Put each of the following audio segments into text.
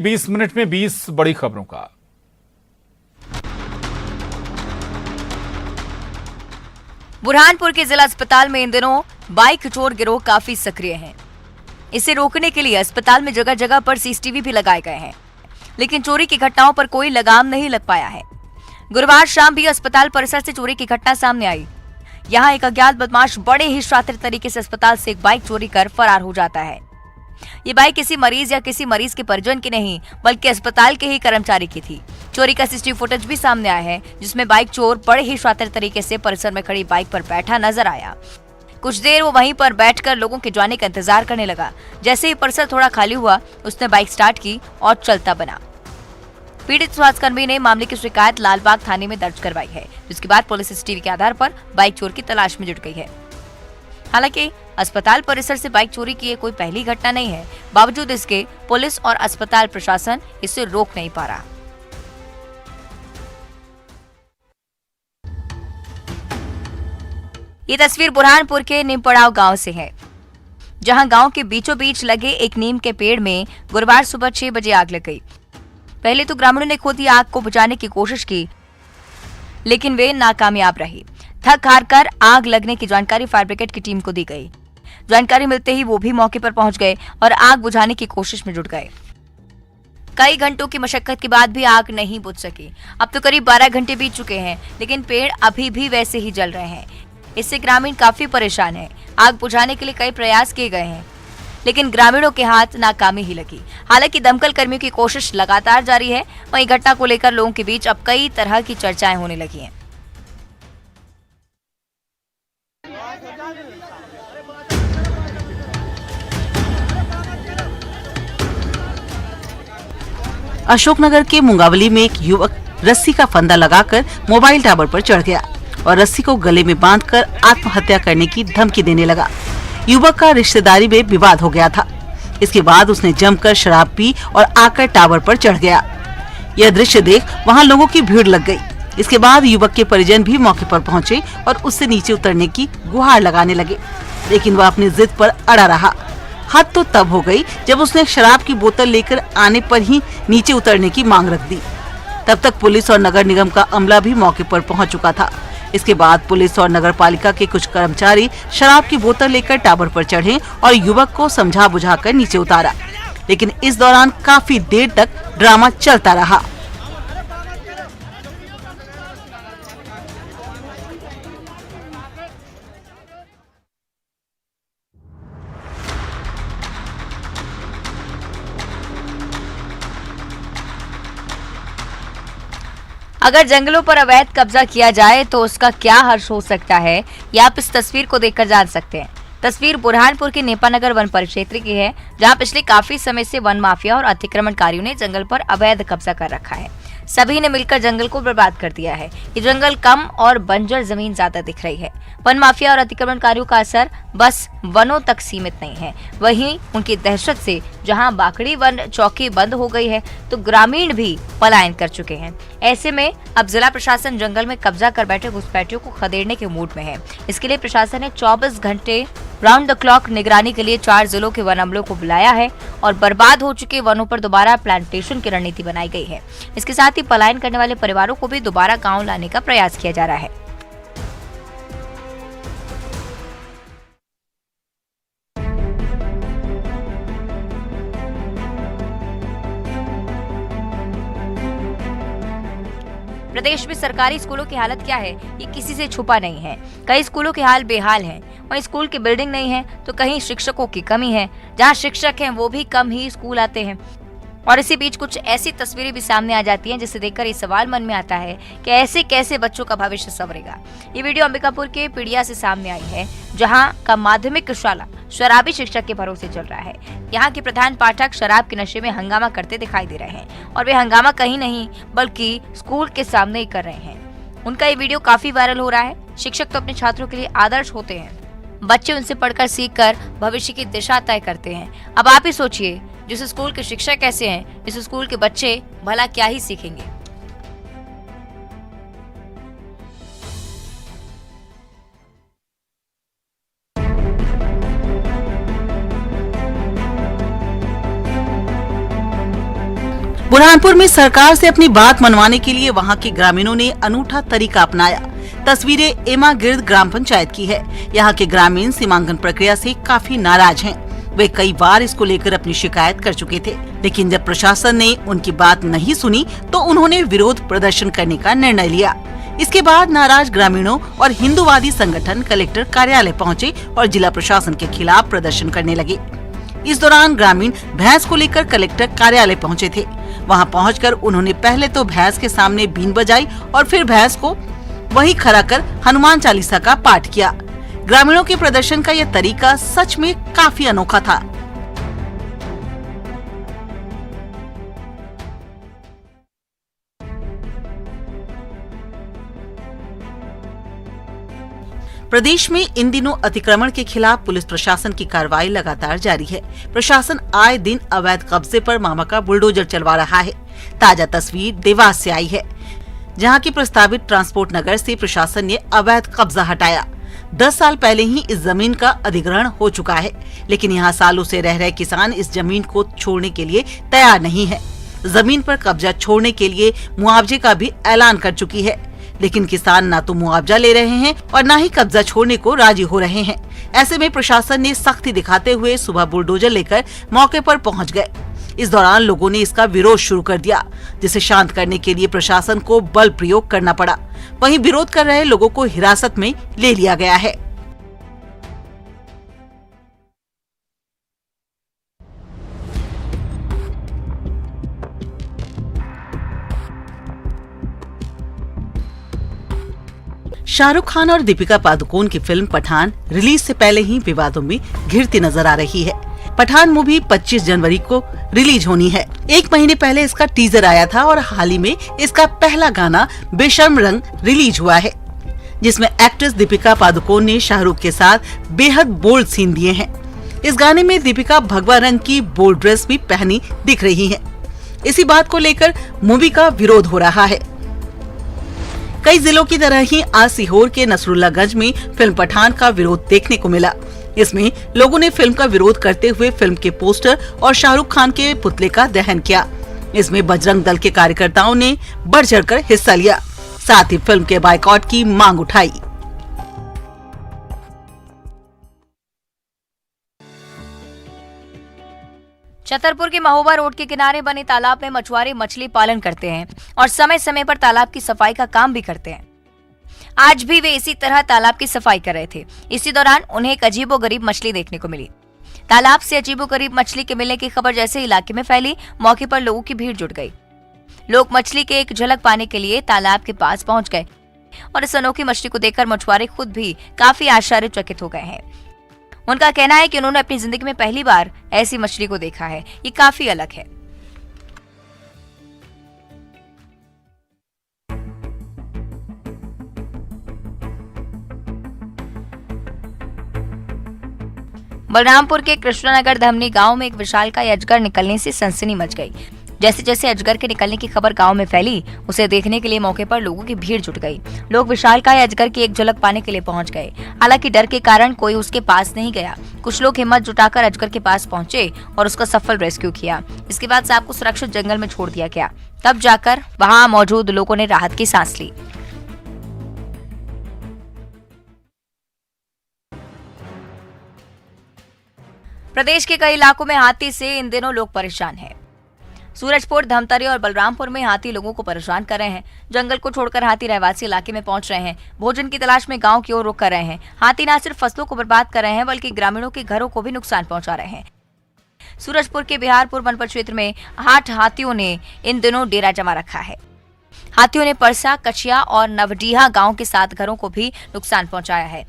20 minute में 20 बड़ी खबरों का। बुरहानपुर के जिला अस्पताल में इन दिनों बाइक चोर गिरोह काफी सक्रिय हैं। इसे रोकने के लिए अस्पताल में जगह जगह पर सीसीटीवी भी लगाए गए हैं, लेकिन चोरी की घटनाओं पर कोई लगाम नहीं लग पाया है। गुरुवार शाम भी अस्पताल परिसर से चोरी की घटना सामने आई। यहाँ एक अज्ञात बदमाश बड़े ही शातिर तरीके से अस्पताल से एक बाइक चोरी कर फरार हो जाता है। ये बाइक किसी मरीज या किसी मरीज के परिजन की नहीं, बल्कि अस्पताल के ही कर्मचारी की थी। चोरी का सीसीटीवी फुटेज भी सामने आया है, जिसमें बाइक चोर बड़े ही शातिर तरीके से परिसर में खड़ी बाइक पर बैठा नजर आया। कुछ देर वो वहीं पर बैठकर लोगों के जाने का इंतजार करने लगा। जैसे ही परिसर थोड़ा खाली हुआ, उसने बाइक स्टार्ट की और चलता बना। पीड़ित स्वास्थ्यकर्मी ने मामले की शिकायत लालबाग थाने में दर्ज करवाई है, जिसके बाद पुलिस सीसीटीवी के आधार पर बाइक चोर की तलाश में जुट गई है। हालांकि अस्पताल परिसर से बाइक चोरी की ये कोई पहली घटना नहीं है। बावजूद इसके पुलिस और अस्पताल प्रशासन इसे रोक नहीं पा रहा। ये तस्वीर बुरहानपुर के नीमपड़ाव गांव से है, जहां गांव के बीचों बीच लगे एक नीम के पेड़ में गुरुवार सुबह 6 बजे आग लग गई। पहले तो ग्रामीणों ने खुद ही आग को बुझाने की कोशिश की, लेकिन वे नाकामयाब रही। थक हार कर आग लगने की जानकारी फायर ब्रिगेड की टीम को दी गई। जानकारी मिलते ही वो भी मौके पर पहुंच गए और आग बुझाने की कोशिश में जुट गए। कई घंटों की मशक्कत के बाद भी आग नहीं बुझ सकी। अब तो करीब 12 घंटे बीत चुके हैं, लेकिन पेड़ अभी भी वैसे ही जल रहे हैं। इससे ग्रामीण काफी परेशान हैं। आग बुझाने के लिए कई प्रयास किए गए हैं, लेकिन ग्रामीणों के हाथ नाकामी ही लगी। हालांकि दमकल कर्मियों की कोशिश लगातार जारी है। वहीं घटना को लेकर लोगों के बीच अब कई तरह की चर्चाएं होने लगी हैं। अशोकनगर के मुंगावली में एक युवक रस्सी का फंदा लगाकर मोबाइल टावर पर चढ़ गया और रस्सी को गले में बांधकर आत्महत्या करने की धमकी देने लगा। युवक का रिश्तेदारी में विवाद हो गया था। इसके बाद उसने जमकर शराब पी और आकर टावर पर चढ़ गया। यह दृश्य देख वहां लोगों की भीड़ लग गई। इसके बाद युवक के परिजन भी मौके पर पहुंचे और उससे नीचे उतरने की गुहार लगाने लगे, लेकिन वह अपनी जिद पर अड़ा रहा। हद तो तब हो गई जब उसने शराब की बोतल लेकर आने पर ही नीचे उतरने की मांग रख दी। तब तक पुलिस और नगर निगम का अमला भी मौके पर पहुंच चुका था। इसके बाद पुलिस और नगर पालिका के कुछ कर्मचारी शराब की बोतल लेकर टावर पर चढ़े और युवक को समझा बुझाकर नीचे उतारा, लेकिन इस दौरान काफी देर तक ड्रामा चलता रहा। अगर जंगलों पर अवैध कब्जा किया जाए तो उसका क्या हर्ष हो सकता है, ये आप इस तस्वीर को देखकर जान सकते हैं। तस्वीर बुरहानपुर के नेपानगर वन परिक्षेत्र की है, जहां पिछले काफी समय से वन माफिया और अतिक्रमणकारियों ने जंगल पर अवैध कब्जा कर रखा है। सभी ने मिलकर जंगल को बर्बाद कर दिया है। ये जंगल कम और बंजर जमीन ज्यादा दिख रही है। वन माफिया और अतिक्रमणकारियों का असर बस वनों तक सीमित नहीं है, वहीं उनकी दहशत से जहां बाकड़ी वन चौकी बंद हो गई है, तो ग्रामीण भी पलायन कर चुके हैं। ऐसे में अब जिला प्रशासन जंगल में कब्जा कर बैठे घुसपैठियों को खदेड़ने के मूड में है। इसके लिए प्रशासन ने 24 घंटे राउंड द क्लॉक निगरानी के लिए 4 जिलों के वन अमलों को बुलाया है और बर्बाद हो चुके वनों पर दोबारा प्लांटेशन की रणनीति बनाई गई है। इसके साथ ही पलायन करने वाले परिवारों को भी दोबारा गांव लाने का प्रयास किया जा रहा है। प्रदेश में सरकारी स्कूलों की हालत क्या है, ये किसी से छुपा नहीं है। कई स्कूलों के हाल बेहाल हैं। वहीं स्कूल की बिल्डिंग नहीं है तो कहीं शिक्षकों की कमी है। जहां शिक्षक हैं वो भी कम ही स्कूल आते हैं। और इसी बीच कुछ ऐसी तस्वीरें भी सामने आ जाती हैं जिसे देखकर ये सवाल मन में आता है कि ऐसे कैसे बच्चों का भविष्य संवरेगा। ये वीडियो अंबिकापुर के पीड़िया से सामने आई है, जहां का माध्यमिक शाला शराबी शिक्षक के भरोसे चल रहा है। यहाँ के प्रधान पाठक शराब के नशे में हंगामा करते दिखाई दे रहे हैं और वे हंगामा कहीं नहीं बल्कि स्कूल के सामने ही कर रहे हैं। उनका ये वीडियो काफी वायरल हो रहा है। शिक्षक तो अपने छात्रों के लिए आदर्श होते हैं, बच्चे उनसे पढ़कर सीखकर भविष्य की दिशा तय करते हैं। अब आप ही सोचिए, जिस स्कूल के शिक्षक ऐसे हैं, इस स्कूल के बच्चे भला क्या ही सीखेंगे। बुरहानपुर में सरकार से अपनी बात मनवाने के लिए वहां के ग्रामीणों ने अनूठा तरीका अपनाया। तस्वीरें एमा गिर्द ग्राम पंचायत की है। यहाँ के ग्रामीण सीमांकन प्रक्रिया से काफी नाराज हैं। वे कई बार इसको लेकर अपनी शिकायत कर चुके थे, लेकिन जब प्रशासन ने उनकी बात नहीं सुनी तो उन्होंने विरोध प्रदर्शन करने का निर्णय लिया। इसके बाद नाराज ग्रामीणों और हिंदूवादी संगठन कलेक्टर कार्यालय पहुंचे और जिला प्रशासन के खिलाफ प्रदर्शन करने लगे। इस दौरान ग्रामीण भैंस को लेकर कलेक्टर कार्यालय पहुंचे थे। वहां पहुंचकर उन्होंने पहले तो भैंस के सामने बीन बजाई और फिर भैंस को वहीं खड़ा कर हनुमान चालीसा का पाठ किया। ग्रामीणों के प्रदर्शन का यह तरीका सच में काफी अनोखा था। प्रदेश में इन दिनों अतिक्रमण के खिलाफ पुलिस प्रशासन की कार्रवाई लगातार जारी है। प्रशासन आए दिन अवैध कब्जे पर मामा का बुलडोजर चलवा रहा है। ताजा तस्वीर देवास से आई है, जहां की प्रस्तावित ट्रांसपोर्ट नगर से प्रशासन ने अवैध कब्जा हटाया। 10 साल पहले ही इस जमीन का अधिग्रहण हो चुका है, लेकिन यहाँ सालों से रह रहे किसान इस जमीन को छोड़ने के लिए तैयार नहीं है। जमीन पर कब्जा छोड़ने के लिए मुआवजे का भी ऐलान कर चुकी है, लेकिन किसान ना तो मुआवजा ले रहे हैं और ना ही कब्जा छोड़ने को राजी हो रहे हैं। ऐसे में प्रशासन ने सख्ती दिखाते हुए सुबह बुलडोजर लेकर मौके पर पहुंच गए। इस दौरान लोगों ने इसका विरोध शुरू कर दिया, जिसे शांत करने के लिए प्रशासन को बल प्रयोग करना पड़ा। वहीं विरोध कर रहे लोगों को हिरासत में ले लिया गया है। शाहरुख खान और दीपिका पादुकोण की फिल्म पठान रिलीज से पहले ही विवादों में घिरती नजर आ रही है। पठान मूवी 25 जनवरी को रिलीज होनी है। 1 महीने पहले इसका टीजर आया था और हाल ही में इसका पहला गाना बेशर्म रंग रिलीज हुआ है, जिसमें एक्ट्रेस दीपिका पादुकोण ने शाहरुख के साथ बेहद बोल्ड सीन दिए हैं। इस गाने में दीपिका भगवा रंग की बोल्ड ड्रेस भी पहनी दिख रही है। इसी बात को लेकर मूवी का विरोध हो रहा है। कई जिलों की तरह ही आज सीहोर के नसरुल्लागंज में फिल्म पठान का विरोध देखने को मिला। इसमें लोगों ने फिल्म का विरोध करते हुए फिल्म के पोस्टर और शाहरुख खान के पुतले का दहन किया। इसमें बजरंग दल के कार्यकर्ताओं ने बढ़ चढ़कर हिस्सा लिया, साथ ही फिल्म के बायकॉट की मांग उठाई। छतरपुर के महोबा रोड के किनारे बने तालाब में मछुआरे मछली पालन करते हैं और समय समय पर तालाब की सफाई का काम भी करते हैं। आज भी वे इसी तरह तालाब की सफाई कर रहे थे। इसी दौरान उन्हें एक अजीबोगरीब मछली देखने को मिली। तालाब से अजीबोगरीब मछली के मिलने की खबर जैसे इलाके में फैली, मौके पर लोगों की भीड़ जुट गई। लोग मछली के एक झलक पाने के लिए तालाब के पास पहुंच गए और इस अनोखी मछली को देखकर मछुआरे खुद भी काफी आश्चर्यचकित हो गए हैं। उनका कहना है कि उन्होंने अपनी जिंदगी में पहली बार ऐसी मछली को देखा है। ये काफी अलग है। बलरामपुर के कृष्णनगर धमनी गांव में एक विशालकाय अजगर निकलने से सनसनी मच गई। जैसे जैसे अजगर के निकलने की खबर गांव में फैली, उसे देखने के लिए मौके पर लोगों की भीड़ जुट गई। लोग विशालकाय अजगर की एक झलक पाने के लिए पहुंच गए। हालांकि डर के कारण कोई उसके पास नहीं गया। कुछ लोग हिम्मत जुटाकर अजगर के पास पहुंचे और उसका सफल रेस्क्यू किया। इसके बाद सांप को सुरक्षित जंगल में छोड़ दिया गया। तब जाकर वहां मौजूद लोगों ने राहत की सांस ली। प्रदेश के कई इलाकों में हाथी से इन दिनों लोग परेशान हैं। सूरजपुर, धमतरी और बलरामपुर में हाथी लोगों को परेशान कर रहे हैं। जंगल को छोड़कर हाथी रहवासी इलाके में पहुंच रहे हैं। भोजन की तलाश में गांव की ओर रुख कर रहे हैं। हाथी न सिर्फ फसलों को बर्बाद कर रहे हैं, बल्कि ग्रामीणों के घरों को भी नुकसान पहुंचा रहे हैं। सूरजपुर के बिहारपुर वनपत क्षेत्र में 8 हाथियों ने इन दिनों डेरा जमा रखा है। हाथियों ने परसा, कचिया और नवडीहा गाँव के 7 घरों को भी नुकसान पहुंचाया है।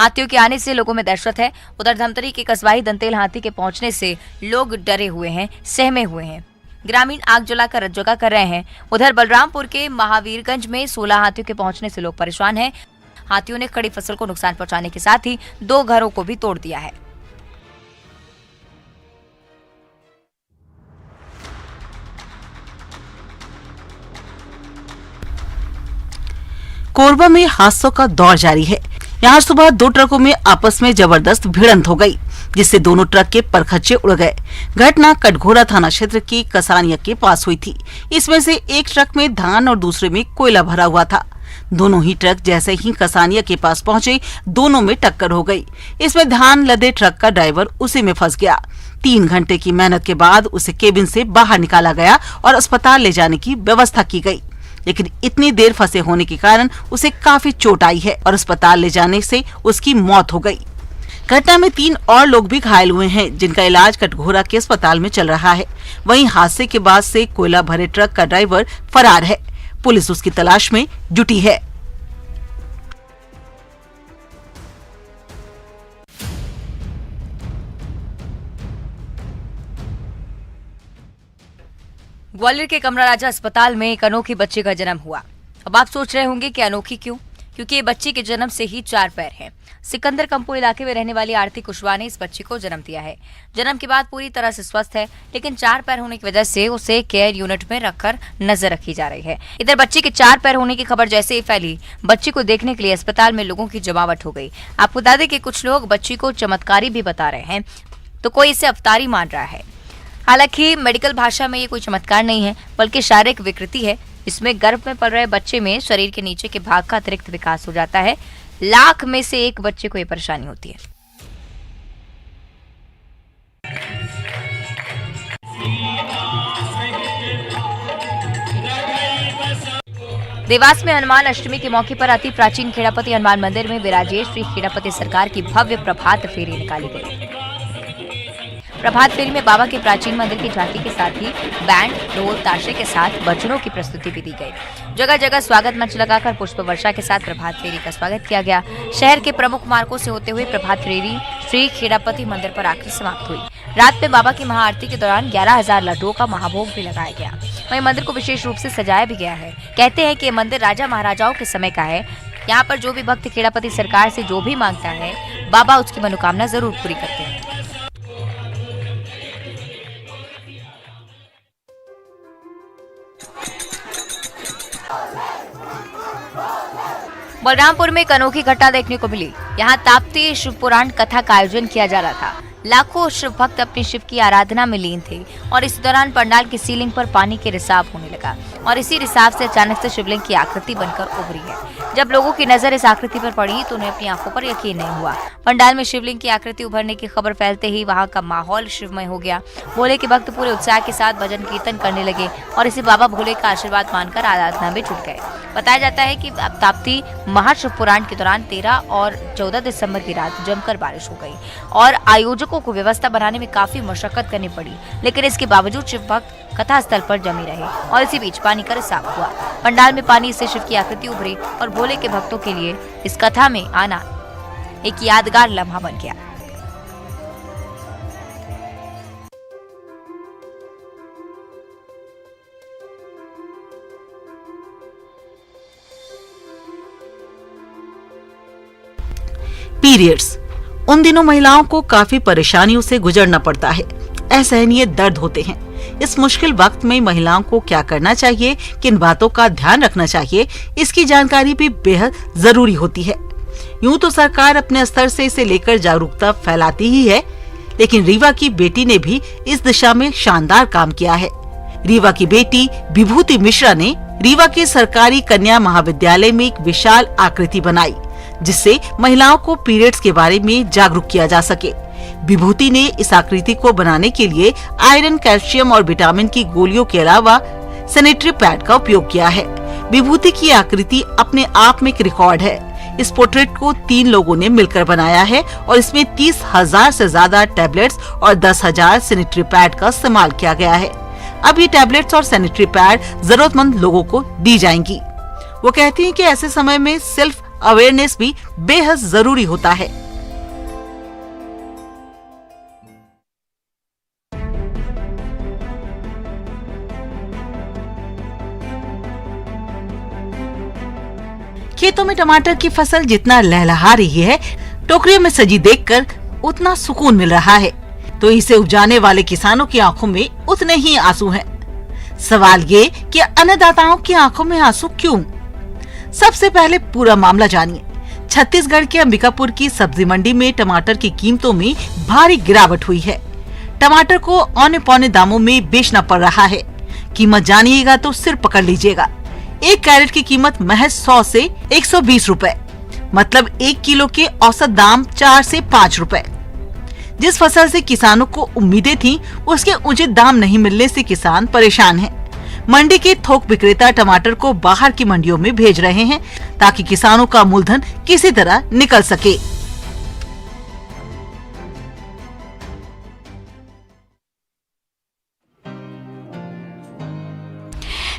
हाथियों के आने से लोगों में दहशत है। उधर धमतरी के कस्बाई दंतेल हाथी के पहुंचने से लोग डरे हुए हैं, सहमे हुए हैं। ग्रामीण आग जलाकर रज्जगा कर रहे हैं। उधर बलरामपुर के महावीरगंज में 16 हाथियों के पहुंचने से लोग परेशान हैं। हाथियों ने खड़ी फसल को नुकसान पहुंचाने के साथ ही 2 घरों को भी तोड़ दिया है। कोरबा में हादसों का दौर जारी है। यहाँ सुबह 2 ट्रकों में आपस में जबरदस्त भिड़ंत हो गई। जिससे दोनों ट्रक के परखच्चे उड़ गए। घटना कटघोरा थाना क्षेत्र की कसानिया के पास हुई थी। इसमें से एक ट्रक में धान और दूसरे में कोयला भरा हुआ था। दोनों ही ट्रक जैसे ही कसानिया के पास पहुंचे, दोनों में टक्कर हो गई। इसमें धान लदे ट्रक का ड्राइवर उसी में फंस गया। 3 घंटे की मेहनत के बाद उसे केबिन से बाहर निकाला गया और अस्पताल ले जाने की व्यवस्था की गई, लेकिन इतनी देर फंसे होने के कारण उसे काफी चोट आई है और अस्पताल ले जाने से उसकी मौत हो गई। घटना में 3 और लोग भी घायल हुए हैं, जिनका इलाज कटघोरा के अस्पताल में चल रहा है। वहीं हादसे के बाद से कोयला भरे ट्रक का ड्राइवर फरार है। पुलिस उसकी तलाश में जुटी है। ग्वालियर के कमरा राजा अस्पताल में एक अनोखी बच्चे का जन्म हुआ। अब आप सोच रहे होंगे कि अनोखी क्यों? क्योंकि ये बच्चे के जन्म से ही 4 पैर हैं। सिकंदर कंपो इलाके में रहने वाली आरती कुशवाहा ने इस बच्चे को जन्म दिया है। जन्म के बाद पूरी तरह से स्वस्थ है, लेकिन 4 पैर होने की वजह से उसे केयर यूनिट में रखकर नजर रखी जा रही है। इधर बच्चे के 4 पैर होने की खबर जैसे ही फैली, बच्चे को देखने के लिए अस्पताल में लोगों की जमावट हो गई। आपको बता दें कि कुछ लोग बच्ची को चमत्कारी भी बता रहे हैं, तो कोई इसे अवतारी मान रहा है। हालांकि मेडिकल भाषा में ये कोई चमत्कार नहीं है, बल्कि शारीरिक विकृति है। इसमें गर्भ में पल रहे बच्चे में शरीर के नीचे के भाग का अतिरिक्त विकास हो जाता है। लाख में से एक बच्चे को ये परेशानी होती है। देवास में हनुमान अष्टमी के मौके पर अति प्राचीन खेड़ापति हनुमान मंदिर में विराजे श्री खेड़ापति सरकार की भव्य प्रभात फेरी निकाली गई। प्रभात फेरी में बाबा के प्राचीन मंदिर की झांकी के साथ ही बैंड, ढोल, ताशे के साथ भजनों की प्रस्तुति भी दी गई। जगह जगह स्वागत मंच लगाकर पुष्प वर्षा के साथ प्रभात फेरी का स्वागत किया गया। शहर के प्रमुख मार्गों से होते हुए प्रभात फेरी श्री खेड़ापति मंदिर पर आकर समाप्त हुई। रात में बाबा की महाआरती के दौरान 11,000 लड्डुओं का महाभोग भी लगाया गया। वहीं मंदिर को विशेष रूप से सजाया भी गया है। कहते हैं कि मंदिर राजा महाराजाओं के समय का है। यहाँ पर जो भी भक्त खेड़ापति सरकार से जो भी मांगता है, बाबा उसकी मनोकामना जरूर पूरी करते हैं। बलरामपुर में एक अनोखी घटना देखने को मिली। यहाँ ताप्ती शिव पुराण कथा का आयोजन किया जा रहा था। लाखों शिव भक्त अपने शिव की आराधना में लीन थे और इस दौरान पंडाल की सीलिंग पर पानी के रिसाव होने लगा और इसी रिसाव से अचानक से शिवलिंग की आकृति बनकर उभरी है। जब लोगों की नजर इस आकृति पर पड़ी तो उन्हें अपनी आंखों पर यकीन नहीं हुआ। पंडाल में शिवलिंग की आकृति उभरने की खबर फैलते ही वहां का माहौल शिवमय हो गया। भोले के भक्त पूरे उत्साह के साथ भजन कीर्तन करने लगे और इसे बाबा भोले का आशीर्वाद मानकर आराधना में जुट गए। बताया जाता है कि ताप्ती महाशिव पुराण के दौरान 13 और 14 दिसंबर की रात जमकर बारिश हो गई और आयोजकों को व्यवस्था बनाने में काफी मशक्कत करनी पड़ी, लेकिन इसके बावजूद शिव भक्त कथा स्थल पर जमे रहे और इसी बीच पानी का रिसाव हुआ। पंडाल में पानी से शिव की आकृति उभरी और भोले के भक्तों के लिए इस कथा में आना एक यादगार लम्हा बन गया। पीरियड्स उन दिनों महिलाओं को काफी परेशानियों से गुजरना पड़ता है। असहनीय दर्द होते हैं। इस मुश्किल वक्त में महिलाओं को क्या करना चाहिए, किन बातों का ध्यान रखना चाहिए, इसकी जानकारी भी बेहद जरूरी होती है। यूं तो सरकार अपने स्तर से इसे लेकर जागरूकता फैलाती ही है, लेकिन रीवा की बेटी ने भी इस दिशा में शानदार काम किया है। रीवा की बेटी विभूति मिश्रा ने रीवा के सरकारी कन्या महाविद्यालय में एक विशाल आकृति बनाई, जिससे महिलाओं को पीरियड्स के बारे में जागरूक किया जा सके। विभूति ने इस आकृति को बनाने के लिए आयरन, कैल्शियम और विटामिन की गोलियों के अलावा सैनिटरी पैड का उपयोग किया है। विभूति की आकृति अपने आप में एक रिकॉर्ड है। इस पोर्ट्रेट को 3 लोगों ने मिलकर बनाया है और इसमें 30,000 से ज्यादा टैबलेट्स और 10,000 सैनिटरी पैड का इस्तेमाल किया गया है। अब ये टैबलेट्स और सैनिटरी पैड जरूरतमंद लोगों को दी जाएंगी। वो कहती हैं कि ऐसे समय में सेल्फ अवेयरनेस भी बेहद जरूरी होता है। खेतों में टमाटर की फसल जितना लहलहा रही है, टोकरियों में सजी देखकर उतना सुकून मिल रहा है, तो इसे उपजाने वाले किसानों की आंखों में उतने ही आंसू हैं। सवाल ये कि अन्नदाताओं की आंखों में आंसू क्यों? सबसे पहले पूरा मामला जानिए। छत्तीसगढ़ के अंबिकापुर की सब्जी मंडी में टमाटर की कीमतों में भारी गिरावट हुई है। टमाटर को औने पौने दामों में बेचना पड़ रहा है। कीमत जानिएगा तो सिर पकड़ लीजिएगा। 1 कैरेट की कीमत महज 100 से 120 रुपए, मतलब 1 किलो के औसत दाम 4 से 5 रुपए। जिस फसल से किसानों को उम्मीदें थीं, उसके उचित दाम नहीं मिलने से किसान परेशान हैं। मंडी के थोक विक्रेता टमाटर को बाहर की मंडियों में भेज रहे हैं ताकि किसानों का मूलधन किसी तरह निकल सके।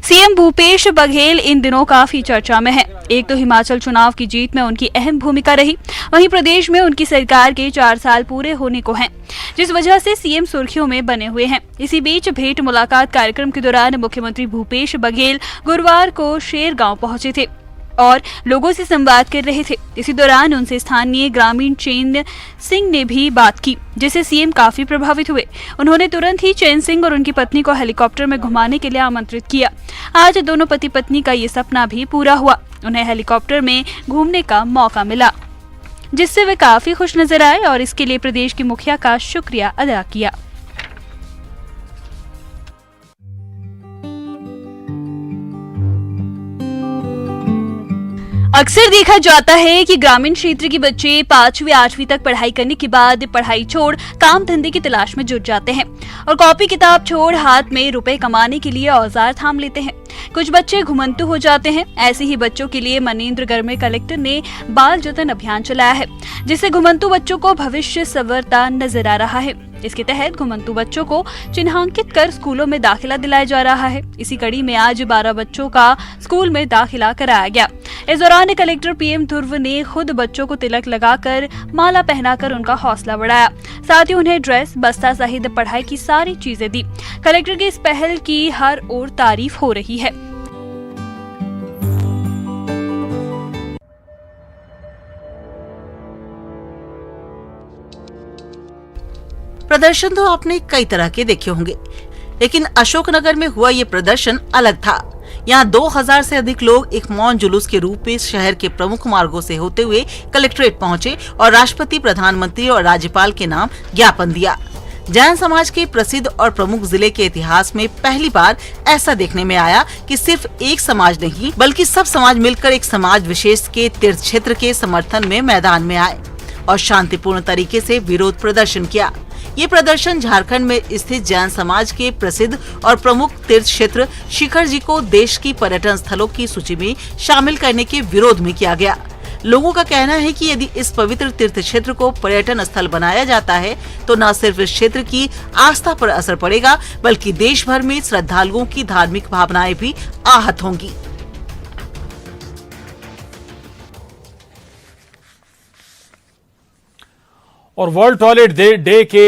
सीएम भूपेश बघेल इन दिनों काफी चर्चा में हैं। एक तो हिमाचल चुनाव की जीत में उनकी अहम भूमिका रही, वहीं प्रदेश में उनकी सरकार के 4 साल पूरे होने को हैं, जिस वजह से सीएम सुर्खियों में बने हुए हैं। इसी बीच भेंट मुलाकात कार्यक्रम के दौरान मुख्यमंत्री भूपेश बघेल गुरुवार को शेरगांव पहुंचे थे और लोगों से संवाद कर रहे थे। इसी दौरान उनसे स्थानीय ग्रामीण चैन सिंह ने भी बात की, जिससे सीएम काफी प्रभावित हुए। उन्होंने तुरंत ही चैन सिंह और उनकी पत्नी को हेलीकॉप्टर में घुमाने के लिए आमंत्रित किया। आज दोनों पति पत्नी का ये सपना भी पूरा हुआ। उन्हें हेलीकॉप्टर में घूमने का मौका मिला, जिससे वे काफी खुश नजर आए और इसके लिए प्रदेश के मुखिया का शुक्रिया अदा किया। अक्सर देखा जाता है कि ग्रामीण क्षेत्र के बच्चे 5वीं 8वीं तक पढ़ाई करने के बाद पढ़ाई छोड़ काम धंधे की तलाश में जुट जाते हैं और कॉपी किताब छोड़ हाथ में रुपए कमाने के लिए औजार थाम लेते हैं। कुछ बच्चे घुमंतु हो जाते हैं। ऐसे ही बच्चों के लिए मनेंद्रगढ़ में कलेक्टर ने बाल जतन अभियान चलाया है, जिससे घुमंतु बच्चों को भविष्य संवरता नजर आ रहा है। इसके तहत घुमंतु बच्चों को चिन्हांकित कर स्कूलों में दाखिला दिलाया जा रहा है। इसी कड़ी में आज 12 बच्चों का स्कूल में दाखिला कराया गया। इस दौरान कलेक्टर पीएम ध्रुव ने खुद बच्चों को तिलक लगाकर माला पहनाकर उनका हौसला बढ़ाया। साथ ही उन्हें ड्रेस, बस्ता सहित पढ़ाई की सारी चीजें दी। कलेक्टर की इस पहल की हर ओर तारीफ हो रही है। प्रदर्शन तो आपने कई तरह के देखे होंगे, लेकिन अशोकनगर में हुआ ये प्रदर्शन अलग था। यहाँ 2000 से अधिक लोग एक मौन जुलूस के रूप में शहर के प्रमुख मार्गों से होते हुए कलेक्ट्रेट पहुंचे और राष्ट्रपति, प्रधानमंत्री और राज्यपाल के नाम ज्ञापन दिया। जैन समाज के प्रसिद्ध और प्रमुख जिले के इतिहास में पहली बार ऐसा देखने में आया कि सिर्फ एक समाज नहीं बल्कि सब समाज मिलकर एक समाज विशेष के तीर्थ क्षेत्र के समर्थन में मैदान में आए और शांतिपूर्ण तरीके से विरोध प्रदर्शन किया। ये प्रदर्शन झारखंड में स्थित जैन समाज के प्रसिद्ध और प्रमुख तीर्थ क्षेत्र शिखर जी को देश की पर्यटन स्थलों की सूची में शामिल करने के विरोध में किया गया। लोगों का कहना है कि यदि इस पवित्र तीर्थ क्षेत्र को पर्यटन स्थल बनाया जाता है तो न सिर्फ इस क्षेत्र की आस्था पर असर पड़ेगा बल्कि देश भर में श्रद्धालुओं की धार्मिक भावनाएं भी आहत होंगी। और वर्ल्ड टॉयलेट डे के